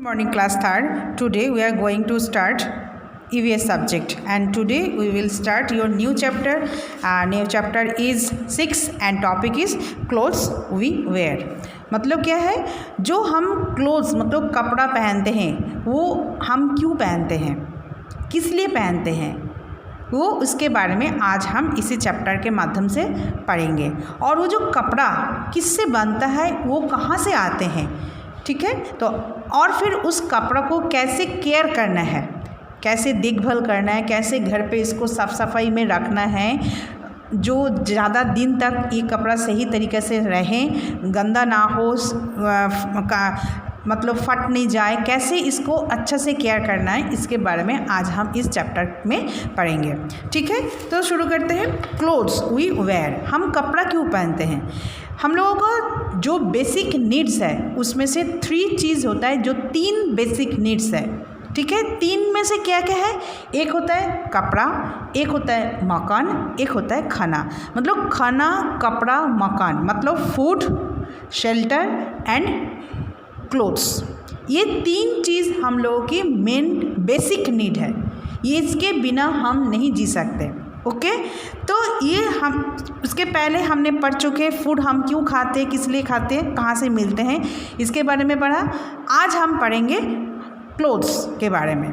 Morning class third. Today we are going to start EVS subject and today we will start your new chapter. New chapter is 6 and topic is clothes we wear. मतलब क्या है, जो हम clothes मतलब कपड़ा पहनते हैं वो हम क्यों पहनते हैं, किस लिए पहनते हैं, वो उसके बारे में आज हम इसी चैप्टर के माध्यम से पढ़ेंगे। और वो जो कपड़ा किससे बनता है, वो कहाँ से आते हैं, ठीक है। तो और फिर उस कपड़ा को कैसे केयर करना है, कैसे देखभाल करना है, कैसे घर पे इसको साफ़ सफाई में रखना है, जो ज़्यादा दिन तक ये कपड़ा सही तरीके से रहे, गंदा ना हो, मतलब फट नहीं जाए, कैसे इसको अच्छा से केयर करना है, इसके बारे में आज हम इस चैप्टर में पढ़ेंगे, ठीक है। तो शुरू करते हैं। क्लोथ्स वी वेयर, हम कपड़ा क्यों पहनते हैं। हम लोगों को जो बेसिक नीड्स है उसमें से 3 चीज़ होता है, जो 3 बेसिक नीड्स है, ठीक है। 3 में से क्या क्या है, एक होता है कपड़ा, एक होता है मकान, एक होता है खाना। मतलब खाना, कपड़ा, मकान, मतलब फूड, शेल्टर एंड क्लोथ्स। ये 3 चीज़ हम लोगों की मेन बेसिक नीड है, ये इसके बिना हम नहीं जी सकते, ओके। तो ये हम उसके पहले हमने पढ़ चुके हैं, फूड हम क्यों खाते हैं, किस लिए खाते हैं, कहाँ से मिलते हैं, इसके बारे में पढ़ा। आज हम पढ़ेंगे क्लोथ्स के बारे में।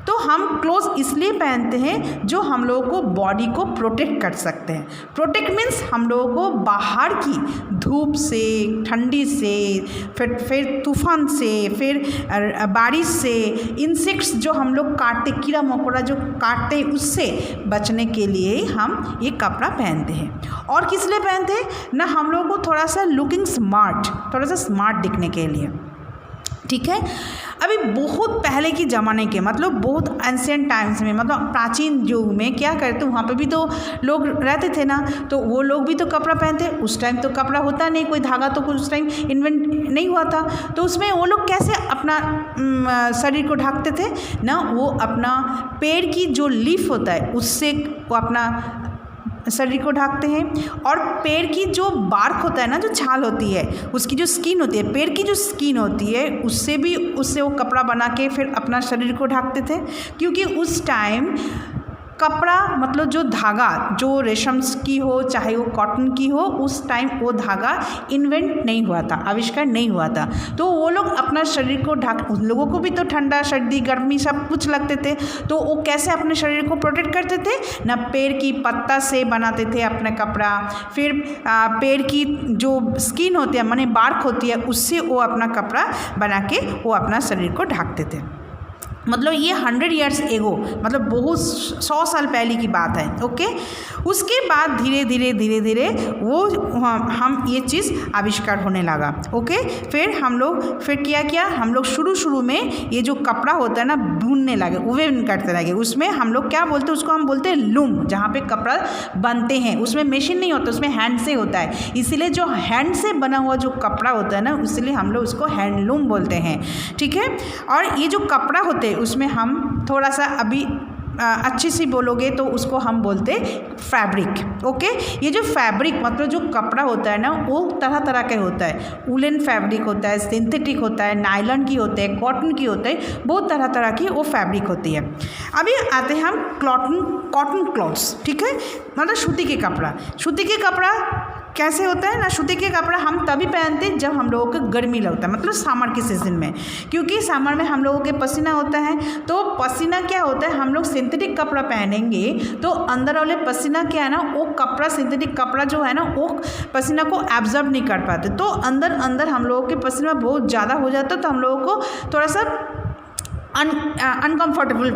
तो हम क्लोथ्स इसलिए पहनते हैं जो हम लोगों को बॉडी को प्रोटेक्ट कर सकते हैं। प्रोटेक्ट मीन्स हम लोगों को बाहर की धूप से, ठंडी से, फिर तूफान से, फिर बारिश से, इंसेक्ट्स जो हम लोग काटते, कीड़ा मकोड़ा जो काटते हैं, उससे बचने के लिए हम ये कपड़ा पहनते हैं। और किस लिए पहनते हैं ना, हम लोगों को थोड़ा सा लुकिंग स्मार्ट, थोड़ा सा स्मार्ट दिखने के लिए, ठीक है। अभी बहुत पहले के ज़माने के, मतलब बहुत एंशिएंट टाइम्स में, मतलब प्राचीन युग में क्या करते, वहाँ पे भी तो लोग रहते थे ना, तो वो लोग भी तो कपड़ा पहनते। उस टाइम तो कपड़ा होता नहीं, कोई धागा तो उस टाइम इन्वेंट नहीं हुआ था। तो उसमें वो लोग कैसे अपना शरीर को ढकते थे ना, वो अपना पेड़ की जो लीफ होता है उससे वो अपना शरीर को ढकते हैं। और पेड़ की जो बार्क होता है ना, जो छाल होती है, उसकी जो स्किन होती है, पेड़ की जो स्किन होती है, उससे वो कपड़ा बना के फिर अपना शरीर को ढकते थे। क्योंकि उस टाइम कपड़ा मतलब जो धागा, जो रेशम की हो चाहे वो कॉटन की हो, उस टाइम वो धागा इन्वेंट नहीं हुआ था, आविष्कार नहीं हुआ था। तो वो लोग अपना शरीर को ढक, उन लोगों को भी तो ठंडा, सर्दी, गर्मी सब कुछ लगते थे, तो वो कैसे अपने शरीर को प्रोटेक्ट करते थे ना, पेड़ की पत्ता से बनाते थे अपना कपड़ा। फिर पेड़ की जो स्किन होती है, माने बार्क होती है, उससे वो अपना कपड़ा बना के वो अपना शरीर को ढकते थे। मतलब ये 100 ईयर्स एगो, मतलब बहुत 100 साल पहले की बात है, ओके। उसके बाद धीरे धीरे वो हम ये चीज़ आविष्कार होने लगा, ओके। फिर हम लोग किया हम लोग शुरू में ये जो कपड़ा होता है ना, बुनने लगे, वेवन करते लगे। उसमें हम लोग क्या बोलते हैं, उसको हम बोलते हैं लूम, जहाँ पे कपड़ा बनते हैं। उसमें मशीन नहीं होता, उसमें हैंड से होता है। इसीलिए जो हैंड से बना हुआ जो कपड़ा होता है ना, इसलिए हम लोग उसको हैंडलूम बोलते हैं, ठीक है। और ये जो कपड़ा होते हैं उसमें हम थोड़ा सा अभी अच्छी सी बोलोगे तो उसको हम बोलते फैब्रिक, ओके। ये जो फैब्रिक मतलब जो कपड़ा होता है ना, वो तरह तरह के होता है। वुलन फैब्रिक होता है, सिंथेटिक होता है, नायलॉन की होते हैं, कॉटन की होते हैं, बहुत तरह तरह की वो फैब्रिक होती है। अभी आते हैं हम कॉटन क्लॉथ्स, ठीक है, मतलब सूती के कपड़ा। सूती के कपड़ा कैसे होता है ना, सूती के कपड़ा हम तभी पहनते हैं जब हम लोगों को गर्मी लगता है, मतलब समर के सीज़न में। क्योंकि समर में हम लोगों के पसीना होता है, तो पसीना क्या होता है, हम लोग सिंथेटिक कपड़ा पहनेंगे तो अंदर वाले पसीना क्या है ना, वो कपड़ा, सिंथेटिक कपड़ा जो है ना, वो पसीना को एब्जॉर्ब नहीं कर पाते, तो अंदर हम लोगों के पसीना बहुत ज़्यादा हो जाता है, तो हम लोगों को थोड़ा सा अनकम्फर्टेबल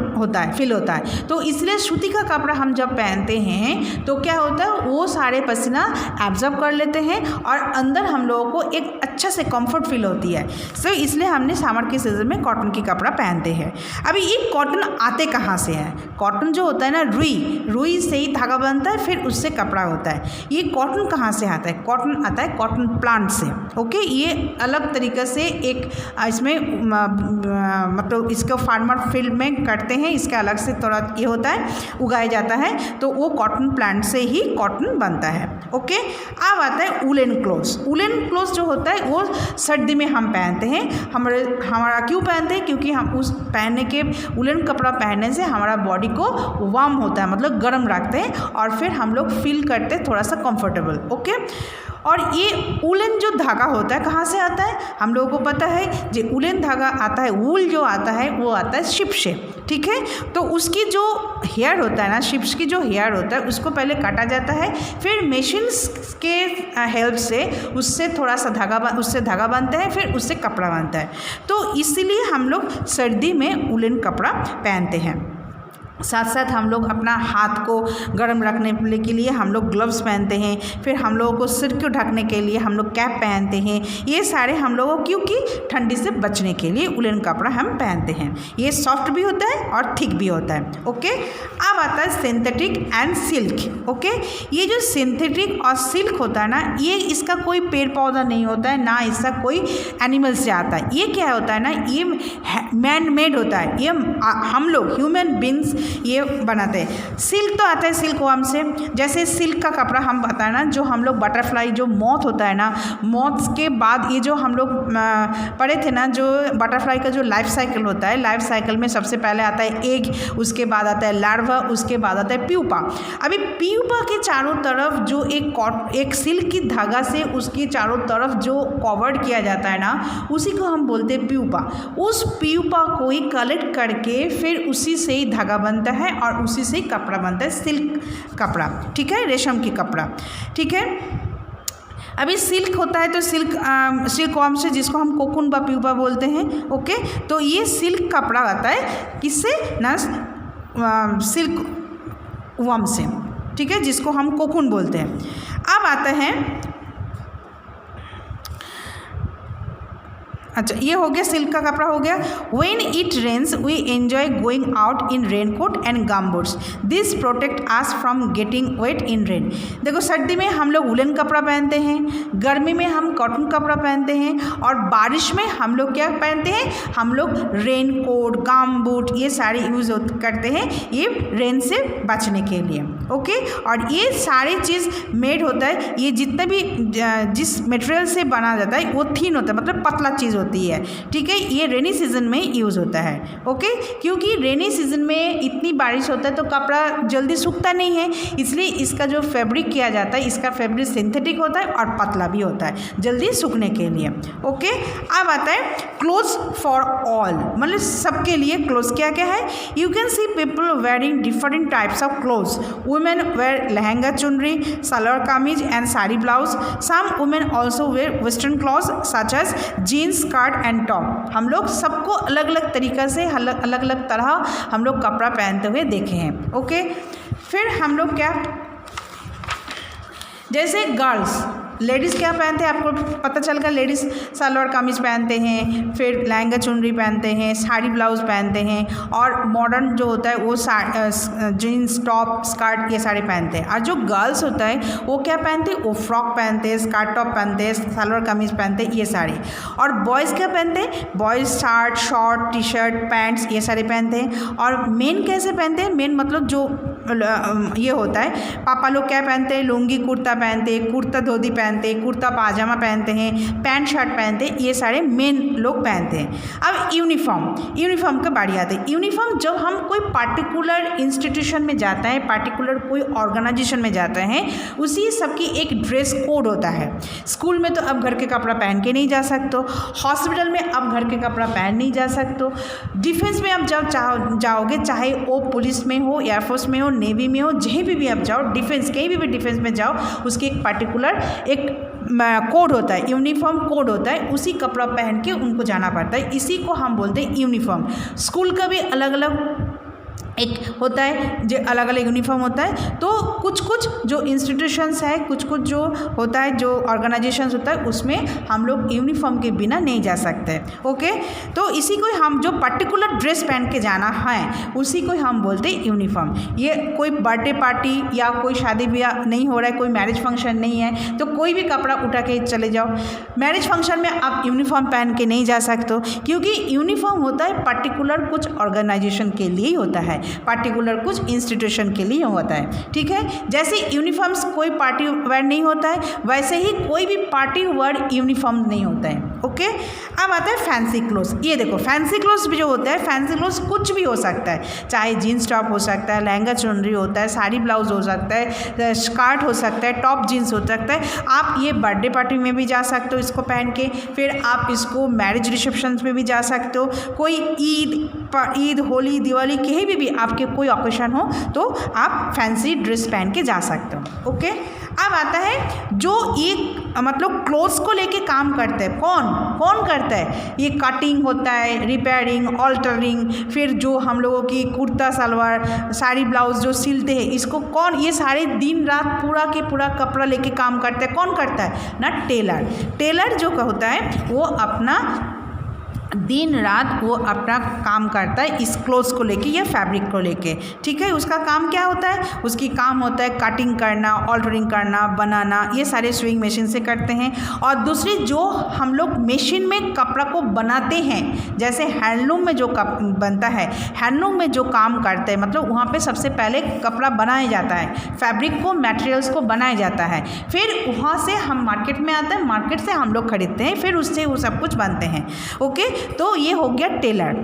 फील होता है। तो इसलिए सूती का कपड़ा हम जब पहनते हैं तो क्या होता है, वो सारे पसीना एब्जॉर्ब कर लेते हैं और अंदर हम लोगों को एक अच्छा से कंफर्ट फील होती है। सो इसलिए हमने समर के सीजन में कॉटन की कपड़ा पहनते हैं। अभी ये कॉटन आते कहाँ से है, कॉटन जो होता है ना, रुई से ही धागा बनता है, फिर उससे कपड़ा होता है। ये कॉटन कहाँ से आता है, कॉटन आता है कॉटन प्लांट से, ओके। ये अलग तरीके से एक इसमें मतलब इसको फार्मर फील्ड में करते हैं, इसका अलग से थोड़ा ये होता है, उगाया जाता है, तो वो कॉटन प्लांट से ही कॉटन बनता है। ओके, अब आता है वुलन क्लोथ्स। वुलन क्लोथ्स जो होता है वो सर्दी में हम पहनते हैं। हमारा क्यों पहनते हैं? क्योंकि हम उस पहनने के वुलन कपड़ा पहनने से हमारा बॉडी को वार्म होता है, मतलब गर्म रखते हैं, और फिर हम लोग फील करते हैं थोड़ा सा कंफर्टेबल। ओके, और ये वुलन जो धागा होता है कहाँ से आता है? हम लोगों को पता है जो वुलन धागा आता है, वूल जो आता है वो आता है शिप से। ठीक है, तो उसकी जो हेयर होता है ना, शिप्स की जो हेयर होता है उसको पहले काटा जाता है, फिर मशीन्स के हेल्प से उससे थोड़ा सा धागा बनता है, फिर उससे कपड़ा बनता है। तो इसीलिए हम लोग सर्दी में वुलन कपड़ा पहनते हैं। साथ साथ हम लोग अपना हाथ को गर्म रखने के लिए हम लोग ग्लव्स पहनते हैं, फिर हम लोगों को सिर को ढकने के लिए हम लोग कैप पहनते हैं। ये सारे हम लोगों क्योंकि ठंडी से बचने के लिए वुलन कपड़ा हम पहनते हैं। ये सॉफ्ट भी होता है और थिक भी होता है। ओके, अब आता है सिंथेटिक एंड सिल्क। ओके, ये जो सिंथेटिक और सिल्क होता है ना, ये इसका कोई पेड़ पौधा नहीं होता है, ना इसका कोई एनिमल से आता है। ये क्या होता है ना, ये मैन मेड होता है, ये हम लोग ह्यूमन बींग्स ये बनाते हैं। सिल्क तो आता है सिल्क वर्म से। जैसे सिल्क का कपड़ा हम बताए ना, जो हम लोग बटरफ्लाई जो मॉथ होता है ना, मॉथ के बाद ये जो हम लोग पढ़े थे ना, जो बटरफ्लाई का जो लाइफ साइकिल होता है, लाइफ साइकिल में सबसे पहले आता है एग, उसके बाद आता है लार्वा, उसके बाद आता है प्यूपा। अभी प्यूपा के चारों तरफ जो एक सिल्क की धागा से उसके चारों तरफ जो कवर्ड किया जाता है ना, उसी को हम बोलते हैं प्यूपा। उस प्यूपा को ही कलेक्ट करके फिर उसी से ही धागा बनता है और उसी से ही कपड़ा बनता है, सिल्क कपड़ा। ठीक है, रेशम की कपड़ा। ठीक है, अभी सिल्क होता है तो सिल्क वर्म से, जिसको हम कोकून व प्यूपा बोलते हैं। ओके, तो ये सिल्क कपड़ा आता है किससे ना, सिल्क वर्म से। ठीक है, जिसको हम कोकून बोलते हैं। अब आता है, अच्छा ये हो गया सिल्क का कपड़ा हो गया। When it rains we enjoy going out in raincoat and gumboots, this protect us from getting wet in rain. देखो, सर्दी में हम लोग वुलन कपड़ा पहनते हैं, गर्मी में हम कॉटन कपड़ा पहनते हैं, और बारिश में हम लोग क्या पहनते हैं? हम लोग रेनकोट, गमबूट ये सारे यूज़ करते हैं, ये रेन से बचने के लिए। ओके, और ये सारी चीज़ मेड होता है, ये जितना भी जिस मटेरियल से बना जाता है वो थिन होता है, मतलब पतला चीज़ होती है। ठीक है, ये रेनी सीजन में यूज़ होता है। ओके, क्योंकि रेनी सीजन में इतनी बारिश होता है तो कपड़ा जल्दी सूखता नहीं है, इसलिए इसका जो फैब्रिक किया जाता है, इसका फैब्रिक सिंथेटिक होता है और पतला भी होता है जल्दी सूखने के लिए। ओके, अब आता है क्लोथ्स फॉर ऑल, मतलब सबके लिए क्लोथ्स क्या क्या है। You can see people wearing different types of clothes. Women wear lehenga chunri, salwar kameez and sari blouse. Some women also wear western clothes such as jeans, skirt and top. हम लोग सबको अलग अलग तरीक़ा से अलग अलग तरह हम लोग कपड़ा पहनते हुए देखे हैं। ओके, फिर हम लोग क्या, जैसे गर्ल्स, लेडीज़ क्या पहनते हैं आपको पता चल गया। लेडीज़ सलवार कमीज पहनते हैं, फिर लहंगा चुनरी पहनते हैं, साड़ी ब्लाउज पहनते हैं, और मॉडर्न जो होता है वो जीन्स, टॉप, स्कर्ट ये सारे पहनते हैं। और जो गर्ल्स होता है वो क्या पहनते हैं? वो फ्रॉक पहनते हैं, स्कर्ट टॉप पहनते हैं, सलवार कमीज पहनते हैं, ये सारे। और बॉयज़ क्या पहनते हैं? Boys shirt, short, T shirt, pants ये सारे पहनते हैं। और मेन कैसे पहनते हैं? मेन मतलब जो ये होता है, पापा लोग क्या पहनते हैं? लुंगी कुर्ता पहनते हैं, कुर्ता धोती पहनते हैं, कुर्ता पाजामा पहनते हैं, पैंट शर्ट पहनते हैं, ये सारे मेन लोग पहनते हैं। अब यूनिफॉर्म का बारी आती है। यूनिफॉर्म जब हम कोई पार्टिकुलर इंस्टीट्यूशन में जाते हैं, पार्टिकुलर कोई ऑर्गेनाइजेशन में जाते हैं, उसी सबकी एक ड्रेस कोड होता है। स्कूल में तो अब घर के कपड़ा पहन के नहीं जा सकते, हॉस्पिटल में अब घर के कपड़ा पहन नहीं जा सकते, डिफेंस में अब जब जाओगे, चाहे वो पुलिस में हो, एयरफोर्स में हो, नेवी में हो, जहीं भी आप जाओ, डिफेंस कहीं भी डिफेंस में जाओ, उसकी एक पार्टिकुलर एक कोड होता है, यूनिफॉर्म कोड होता है, उसी कपड़ा पहन के उनको जाना पड़ता है। इसी को हम बोलते हैं यूनिफॉर्म। स्कूल का भी अलग अलग एक होता है जो अलग अलग यूनिफॉर्म होता है। तो कुछ कुछ जो इंस्टीट्यूशंस है, कुछ कुछ जो होता है, जो ऑर्गेनाइजेशंस होता है, उसमें हम लोग यूनिफॉर्म के बिना नहीं जा सकते। ओके, तो इसी को हम जो पर्टिकुलर ड्रेस पहन के जाना है उसी को हम बोलते हैं यूनिफॉर्म। ये कोई बर्थडे पार्टी या कोई शादी ब्याह नहीं हो रहा है, कोई मैरिज फंक्शन नहीं है, तो कोई भी कपड़ा उठा के चले जाओ। मैरिज फंक्शन में आप यूनिफॉर्म पहन के नहीं जा सकते हो, क्योंकि यूनिफॉर्म होता है पर्टिकुलर कुछ ऑर्गेनाइजेशन के लिए ही होता है, पार्टिकुलर कुछ इंस्टीट्यूशन के लिए होता है। ठीक है, जैसे यूनिफॉर्म्स कोई पार्टी वेयर नहीं होता है, वैसे ही कोई भी पार्टी वेयर यूनिफॉर्म नहीं होता है। ओके, अब आता है फैंसी क्लोथ्स। ये देखो, फैंसी क्लोथ्स भी जो होता है, फैंसी क्लोथ्स कुछ भी हो सकता है, चाहे जीन्स टॉप हो सकता है, लहंगा चुनरी होता है, साड़ी ब्लाउज हो सकता है, स्कर्ट हो सकता है, टॉप जीन्स हो सकता है। आप ये बर्थडे पार्टी में भी जा सकते हो इसको पहन के, फिर आप इसको मैरिज रिसेप्शन में भी जा सकते हो, कोई ईद होली दिवाली कहीं भी आपके कोई ऑकेशन हो तो आप फैंसी ड्रेस पहन के जा सकते हो। ओके, अब आता है जो एक मतलब क्लोथ्स को लेके काम करते हैं, कौन करता है, ये कटिंग होता है, रिपेयरिंग, ऑल्टरिंग, फिर जो हम लोगों की कुर्ता सलवार साड़ी ब्लाउज जो सिलते हैं, इसको कौन, ये सारे दिन रात पूरा के पूरा कपड़ा लेके काम करते हैं, कौन करता है ना, टेलर जो होता है वो अपना दिन रात वो अपना काम करता है इस क्लोथ्स को लेके या फैब्रिक को लेके। ठीक है, उसका काम क्या होता है, उसकी काम होता है कटिंग करना, ऑल्टरिंग करना, बनाना, ये सारे स्विंग मशीन से करते हैं। और दूसरी जो हम लोग मशीन में कपड़ा को बनाते हैं, जैसे हैंडलूम में जो बनता है, हैंडलूम में जो काम करते हैं, मतलब वहाँ पे सबसे पहले कपड़ा बनाया जाता है, फैब्रिक को, मटेरियल्स को बनाया जाता है, फिर वहाँ से हम मार्केट में आता है, मार्केट से हम लोग खरीदते हैं, फिर उससे वो सब कुछ बनते हैं। ओके, तो ये हो गया टेलर।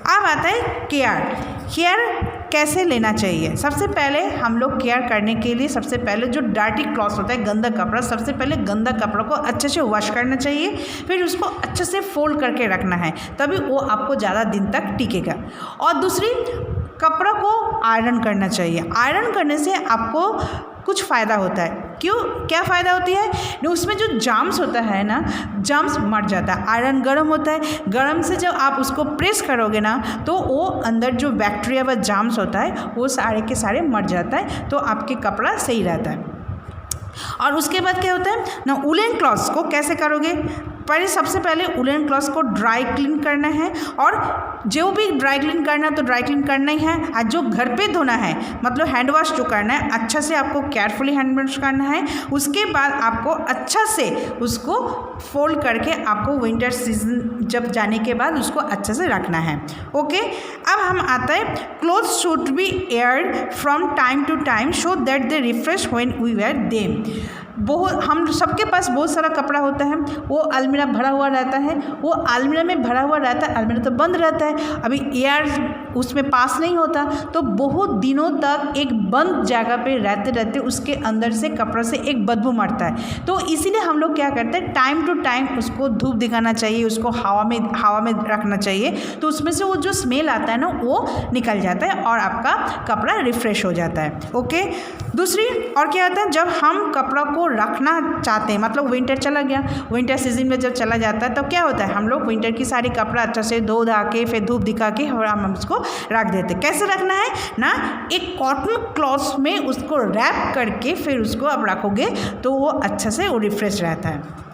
अब आता है केयर कैसे लेना चाहिए। सबसे पहले हम लोग केयर करने के लिए सबसे पहले जो डर्टी क्लॉथ होता है, गंदा कपड़ा, सबसे पहले गंदा कपड़ा को अच्छे से वॉश करना चाहिए, फिर उसको अच्छे से फोल्ड करके रखना है, तभी वो आपको ज़्यादा दिन तक टिकेगा। और दूसरी, कपड़ा को आयरन करना चाहिए। आयरन करने से आपको कुछ फ़ायदा होता है। क्यों, क्या फ़ायदा होती है, उसमें जो जाम्स होता है ना, जाम्स मर जाता है। आयरन गर्म होता है, गर्म से जब आप उसको प्रेस करोगे ना, तो वो अंदर जो बैक्टीरिया व जाम्स होता है वो सारे के सारे मर जाता है, तो आपके कपड़ा सही रहता है। और उसके बाद क्या होता है ना, वुलन क्लॉथ्स को कैसे करोगे, पहले सबसे पहले वुलन क्लॉथ्स को ड्राई क्लीन करना है, और जो भी ड्राई क्लीन करना तो ड्राई क्लीन करना ही है, और जो घर पे धोना है मतलब हैंड वॉश जो करना है, अच्छा से आपको केयरफुली हैंड वॉश करना है। उसके बाद आपको अच्छा से उसको फोल्ड करके आपको विंटर सीजन जब जाने के बाद उसको अच्छे से रखना है। ओके, अब हम आता है clothes should be aired from time to time so that they refresh when we wear them. बहुत हम सबके पास बहुत सारा कपड़ा होता है, वो अलमीरा भरा हुआ रहता है, वो अलमीरा में भरा हुआ रहता है, अलमीरा तो बंद रहता है, अभी एयर उसमें पास नहीं होता, तो बहुत दिनों तक एक बंद जगह पे रहते रहते उसके अंदर से कपड़ा से एक बदबू मरता है। तो इसीलिए हम लोग क्या करते हैं, टाइम टू टाइम उसको धूप दिखाना चाहिए, उसको हवा में रखना चाहिए, तो उसमें से वो जो स्मेल आता है ना वो निकल जाता है और आपका कपड़ा रिफ्रेश हो जाता है। ओके, दूसरी और क्या होता है, जब हम कपड़ा को रखना चाहते हैं, मतलब विंटर चला गया, विंटर सीजन में जब चला जाता है, तब क्या होता है, हम लोग विंटर की सारी कपड़ा अच्छा से धो धा के फिर धूप दिखा के हम उसको रख देते। कैसे रखना है ना, एक कॉटन क्लॉथ में उसको रैप करके फिर उसको आप रखोगे तो वो अच्छा से वो रिफ्रेश रहता है।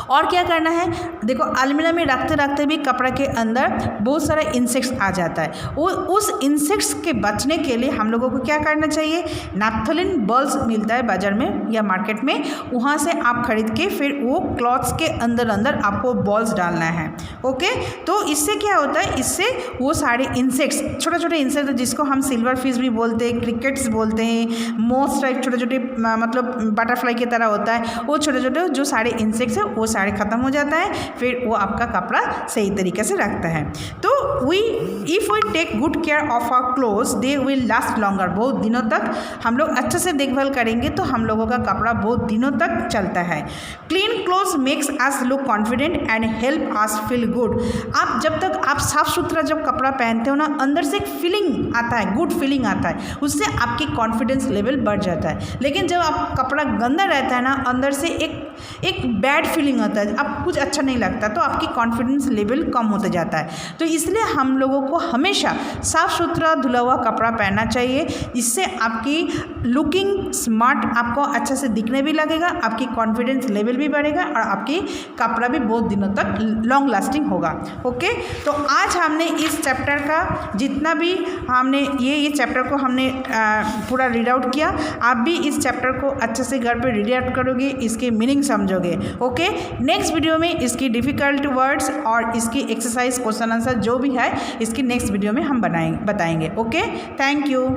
और क्या करना है, देखो अलमीरा में रखते रखते भी कपड़ा के अंदर बहुत सारा इंसेक्ट्स आ जाता है, वो उस इंसेक्ट्स के बचने के लिए हम लोगों को क्या करना चाहिए, नैप्थलीन बॉल्स मिलता है बाज़ार में या मार्केट में, वहाँ से आप खरीद के फिर वो क्लॉथ्स के अंदर अंदर आपको बॉल्स डालना है। ओके, तो इससे क्या होता है, इससे वो सारे इंसेक्ट्स, छोटे छोटे इंसेक्ट्स जिसको हम सिल्वर फिश भी बोलते हैं, क्रिकेट्स बोलते हैं, मोस्ट टाइप छोटे छोटे मतलब बटरफ्लाई की तरह होता है, वो छोटे छोटे जो सारे इंसेक्ट्स है वो सारे ख़त्म हो जाता है, फिर वो आपका कपड़ा सही तरीके से रखता है। तो if we take good care of our clothes they will last longer. बहुत दिनों तक हम लोग अच्छे से देखभाल करेंगे तो हम लोगों का कपड़ा बहुत दिनों तक चलता है। Clean clothes makes us look confident and help us feel good. आप जब तक आप साफ़ सुथरा जब कपड़ा पहनते हो ना, अंदर से एक फीलिंग आता है, गुड फीलिंग आता है, उससे आपकी कॉन्फिडेंस लेवल बढ़ जाता है। लेकिन जब आप कपड़ा गंदा रहता है ना, अंदर से एक बैड फीलिंग आता है, अब कुछ अच्छा नहीं लगता, तो आपकी कॉन्फिडेंस लेवल कम होते जाता है। तो इसलिए हम लोगों को को हमेशा साफ़ सुथरा धुला हुआ कपड़ा पहनना चाहिए। इससे आपकी लुकिंग स्मार्ट, आपको अच्छा से दिखने भी लगेगा, आपकी कॉन्फिडेंस लेवल भी बढ़ेगा और आपकी कपड़ा भी बहुत दिनों तक लॉन्ग लास्टिंग होगा। ओके, तो आज हमने इस चैप्टर का जितना भी हमने ये चैप्टर को हमने पूरा रीड आउट किया। आप भी इस चैप्टर को अच्छे से घर पे रीड आउट करोगे, इसके मीनिंग समझोगे। ओके, नेक्स्ट वीडियो में इसकी डिफ़िकल्ट वर्ड्स और इसकी एक्सरसाइज क्वेश्चन आंसर जो भी है इसकी नेक्स्ट वीडियो में हम बताएंगे। Okay, thank you.